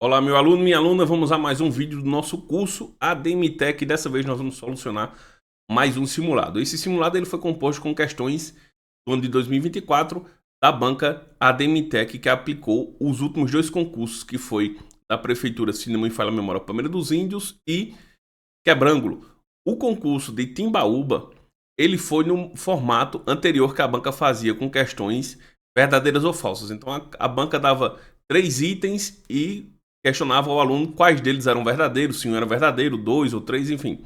Olá, meu aluno, minha aluna, vamos a mais um vídeo do nosso curso ADMTech. Dessa vez nós vamos solucionar mais um simulado. Esse simulado ele foi composto com questões do ano de 2024 da banca ADMTech, que aplicou os últimos dois concursos, que foi da Prefeitura, se não me falha a memória, Palmeira dos Índios e Quebrangulo. O concurso de Timbaúba, ele foi no formato anterior que a banca fazia, com questões verdadeiras ou falsas. Então a banca dava 3 itens e questionava ao aluno quais deles eram verdadeiros, se um era verdadeiro, 2 ou 3, enfim.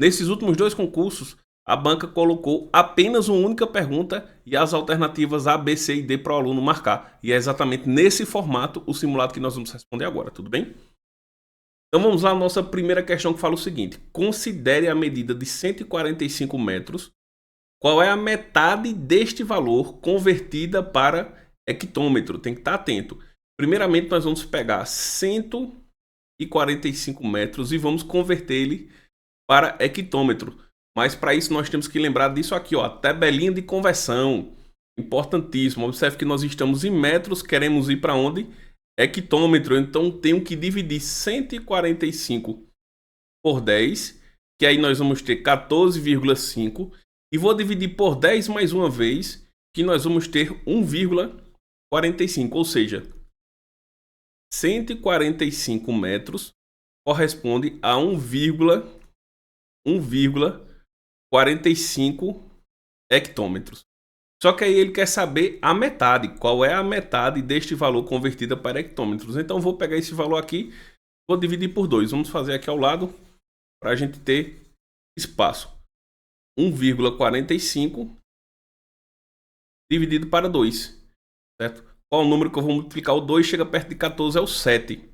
Nesses últimos dois concursos, a banca colocou apenas uma única pergunta e as alternativas A, B, C e D para o aluno marcar. E é exatamente nesse formato o simulado que nós vamos responder agora, tudo bem? Então vamos lá, a nossa primeira questão que fala o seguinte: considere a medida de 145 metros. Qual é a metade deste valor convertida para hectômetro? Tem que estar atento. Primeiramente, nós vamos pegar 145 metros e vamos converter ele para hectômetro. Mas para isso nós temos que lembrar disso aqui, ó, a tabelinha de conversão. Importantíssimo. Observe que nós estamos em metros, queremos ir para onde? Hectômetro. Então tenho que dividir 145 por 10, que aí nós vamos ter 14,5. E vou dividir por 10 mais uma vez, que nós vamos ter 1,45. Ou seja, 145 metros corresponde a 1,45 hectômetros. Só que aí ele quer saber a metade. Qual é a metade deste valor convertida para hectômetros? Então vou pegar esse valor aqui, vou dividir por 2. Vamos fazer aqui ao lado para a gente ter espaço. 1,45 dividido para 2, certo? Qual o número que eu vou multiplicar o 2? Chega perto de 14, é o 7.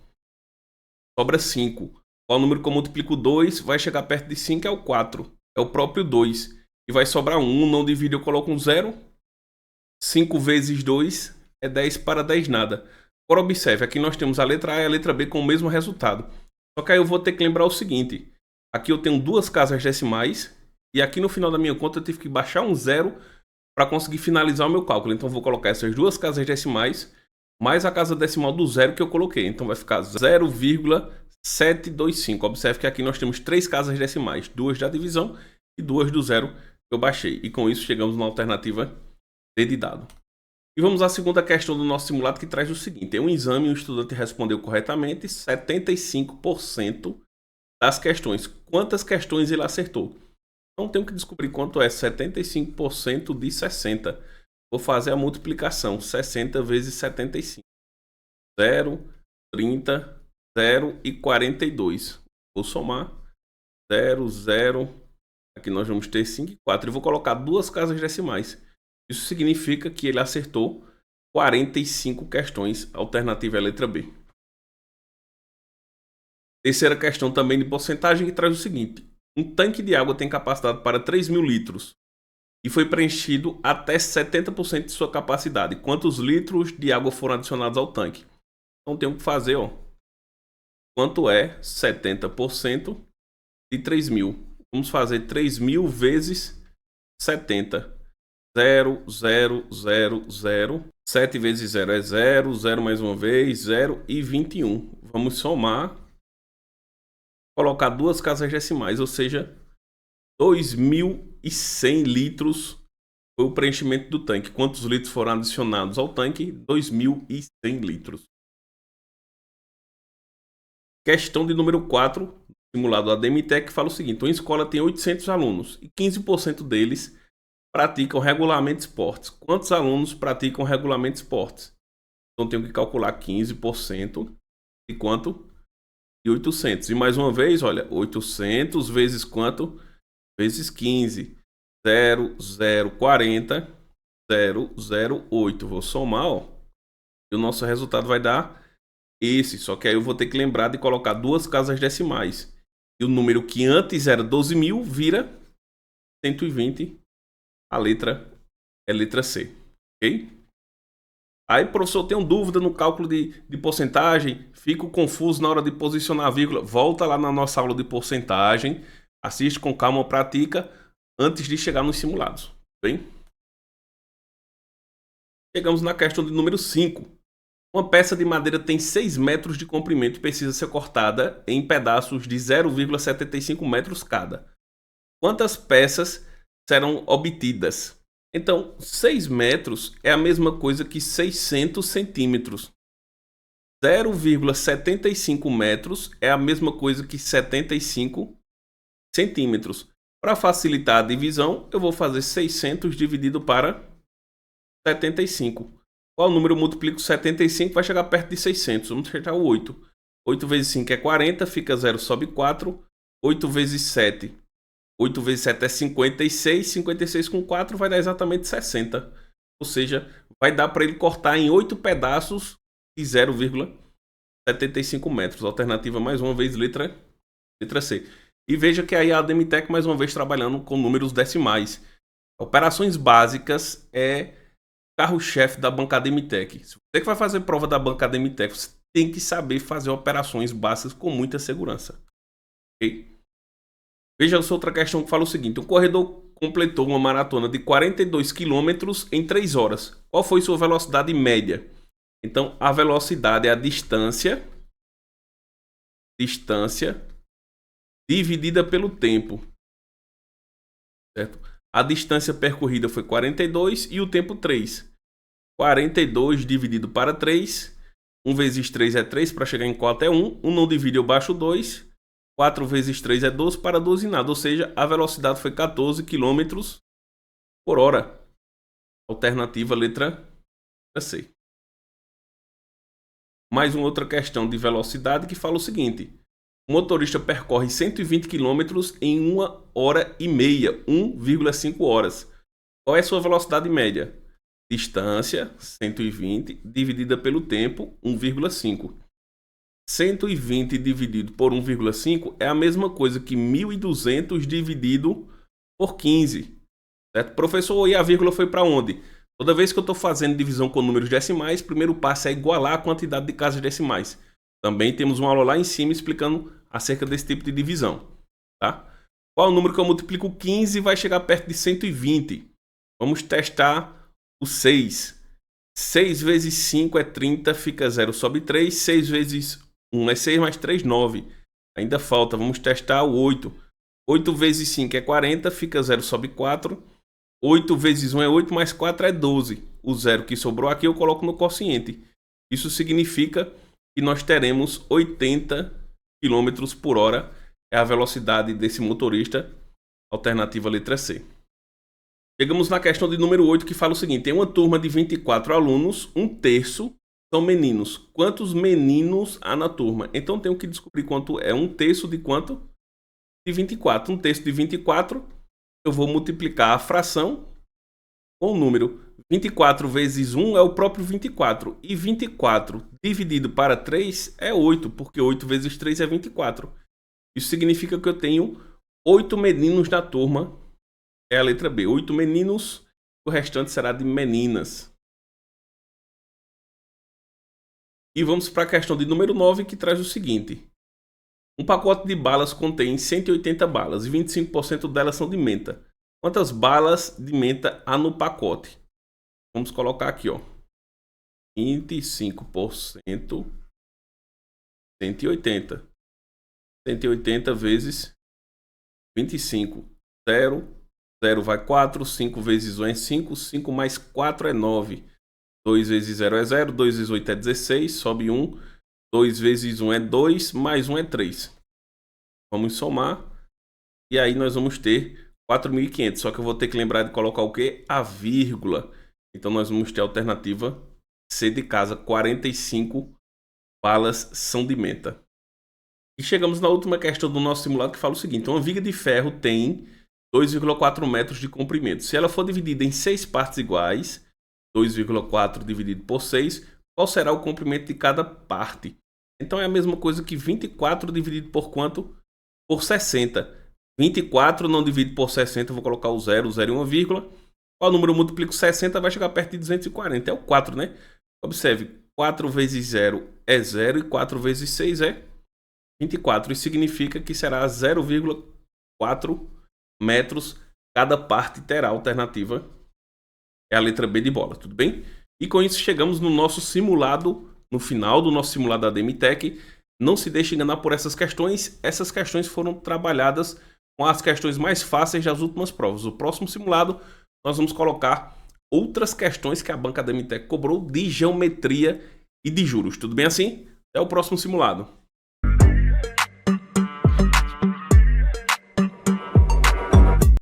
Sobra 5. Qual o número que eu multiplico o 2? Vai chegar perto de 5, é o 4. É o próprio 2. E vai sobrar 1, não divide, eu coloco um 0. 5 vezes 2 é 10 para 10 nada. Agora observe, aqui nós temos a letra A e a letra B com o mesmo resultado. Só que aí eu vou ter que lembrar o seguinte. Aqui eu tenho duas casas decimais. E aqui no final da minha conta eu tive que baixar um 0 para conseguir finalizar o meu cálculo. Então eu vou colocar essas duas casas decimais mais a casa decimal do zero que eu coloquei. Então vai ficar 0,725. Observe que aqui nós temos três casas decimais, duas da divisão e duas do zero que eu baixei. E com isso chegamos na alternativa D de dado. E vamos à segunda questão do nosso simulado, que traz o seguinte: em um exame, o estudante respondeu corretamente 75% das questões. Quantas questões ele acertou? Então tenho que descobrir quanto é 75% de 60. Vou fazer a multiplicação. 60 vezes 75. 0, 30, 0 e 42. Vou somar. 0, 0. Aqui nós vamos ter 5 e 4. E vou colocar duas casas decimais. Isso significa que ele acertou 45 questões. A alternativa é a letra B. Terceira questão também de porcentagem, que traz o seguinte: um tanque de água tem capacidade para 3.000 litros e foi preenchido até 70% de sua capacidade. Quantos litros de água foram adicionados ao tanque? Então tenho que fazer, ó, quanto é 70% de 3.000? Vamos fazer 3.000 vezes 70. 0, 0, 0, 0. 7 vezes 0 é 0, 0 mais uma vez, 0 e 21. Vamos somar, colocar duas casas decimais, ou seja, 2.100 litros foi o preenchimento do tanque. Quantos litros foram adicionados ao tanque? 2.100 litros. Questão de número 4, simulado ADMTech, fala o seguinte: uma escola tem 800 alunos e 15% deles praticam regularmente esportes. Quantos alunos praticam regularmente esportes? Então tenho que calcular 15% de quanto? De 800. E mais uma vez, olha, 800 vezes quanto? Vezes 15. 0, 0, 40, 0, 0, 8. Vou somar, ó. E o nosso resultado vai dar esse. Só que aí eu vou ter que lembrar de colocar duas casas decimais. E o número que antes era 12.000 vira 120. A letra é letra C. Ok? Aí, professor, tem dúvida no cálculo de porcentagem, fico confuso na hora de posicionar a vírgula. Volta lá na nossa aula de porcentagem, assiste com calma, pratica antes de chegar nos simulados. Bem? Chegamos na questão de número 5. Uma peça de madeira tem 6 metros de comprimento e precisa ser cortada em pedaços de 0,75 metros cada. Quantas peças serão obtidas? Então, 6 metros é a mesma coisa que 600 centímetros. 0,75 metros é a mesma coisa que 75 centímetros. Para facilitar a divisão, eu vou fazer 600 dividido para 75. Qual número eu multiplico 75? Vai chegar perto de 600. Vamos chegar o 8. 8 vezes 5 é 40, fica 0, sobe 4. 8 vezes 7. 8 vezes 7 é 56. 56 com 4 vai dar exatamente 60. Ou seja, vai dar para ele cortar em 8 pedaços de 0,75 metros. Alternativa mais uma vez, letra C. E veja que aí a ADMTEC mais uma vez trabalhando com números decimais. Operações básicas é carro-chefe da banca ADMTEC. Se você que vai fazer prova da banca ADMTEC, você tem que saber fazer operações básicas com muita segurança. Okay? Veja essa outra questão que fala o seguinte: um corredor completou uma maratona de 42 km em 3 horas. Qual foi sua velocidade média? Então, a velocidade é a distância dividida pelo tempo. Certo? A distância percorrida foi 42 e o tempo 3. 42 dividido para 3. 1 vezes 3 é 3, para chegar em 4 é 1. 1 não divide, eu baixo 2. 4 vezes 3 é 12, para 12 nada. Ou seja, a velocidade foi 14 km por hora. Alternativa letra C. Mais uma outra questão de velocidade que fala o seguinte: o motorista percorre 120 km em 1 hora e meia, 1,5 horas. Qual é a sua velocidade média? Distância, 120, dividida pelo tempo, 1,5. 120 dividido por 1,5 é a mesma coisa que 1.200 dividido por 15. Certo? Professor, e a vírgula foi para onde? Toda vez que eu estou fazendo divisão com números decimais, o primeiro passo é igualar a quantidade de casas decimais. Também temos uma aula lá em cima explicando acerca desse tipo de divisão. Tá? Qual é o número que eu multiplico 15 e vai chegar perto de 120? Vamos testar o 6. 6 vezes 5 é 30, fica 0, sobe 3. 6 vezes 1 é 6, mais 3, 9. Ainda falta, vamos testar o 8. 8 vezes 5 é 40, fica 0, sobe 4. 8 vezes 1 é 8, mais 4 é 12. O 0 que sobrou aqui eu coloco no quociente. Isso significa que nós teremos 80 km por hora. É a velocidade desse motorista. Alternativa letra C. Chegamos na questão de número 8, que fala o seguinte: em uma turma de 24 alunos, 1/3 são meninos. Quantos meninos há na turma? Então tenho que descobrir quanto é 1/3 de quanto? De 24. 1/3 de 24, eu vou multiplicar a fração com o número. 24 vezes 1 é o próprio 24. E 24 dividido para 3 é 8, porque 8 vezes 3 é 24. Isso significa que eu tenho 8 meninos na turma. É a letra B. 8 meninos, o restante será de meninas. E vamos para a questão de número 9, que traz o seguinte: um pacote de balas contém 180 balas e 25% delas são de menta. Quantas balas de menta há no pacote? Vamos colocar aqui, ó. 25%, 180. 180 vezes 25. 0, 0 vai 4, 5 vezes 1 é 5, 5 mais 4 é 9. 2 vezes 0 é 0, 2 vezes 8 é 16, sobe 1. 2 vezes 1 é 2, mais 1 é 3. Vamos somar. E aí nós vamos ter 4.500. Só que eu vou ter que lembrar de colocar o quê? A vírgula. Então nós vamos ter a alternativa C de casa. 45 balas são de menta. E chegamos na última questão do nosso simulado, que fala o seguinte: uma viga de ferro tem 2,4 metros de comprimento. Se ela for dividida em 6 partes iguais, 2,4 dividido por 6, qual será o comprimento de cada parte? Então é a mesma coisa que 24 dividido por quanto? Por 60. 24 não divido por 60, eu vou colocar o 0, 0 e 1 vírgula. Qual número eu multiplico 60? Vai chegar perto de 240. É o 4, né? Observe, 4 vezes 0 é 0 e 4 vezes 6 é 24. Isso significa que será 0,4 metros cada parte terá. Alternativa é a letra B de bola, tudo bem? E com isso chegamos no nosso simulado no final do nosso simulado da ADMTEC. Não se deixe enganar por essas questões foram trabalhadas com as questões mais fáceis das últimas provas. No próximo simulado, nós vamos colocar outras questões que a banca ADMTEC cobrou de geometria e de juros. Tudo bem assim? Até o próximo simulado.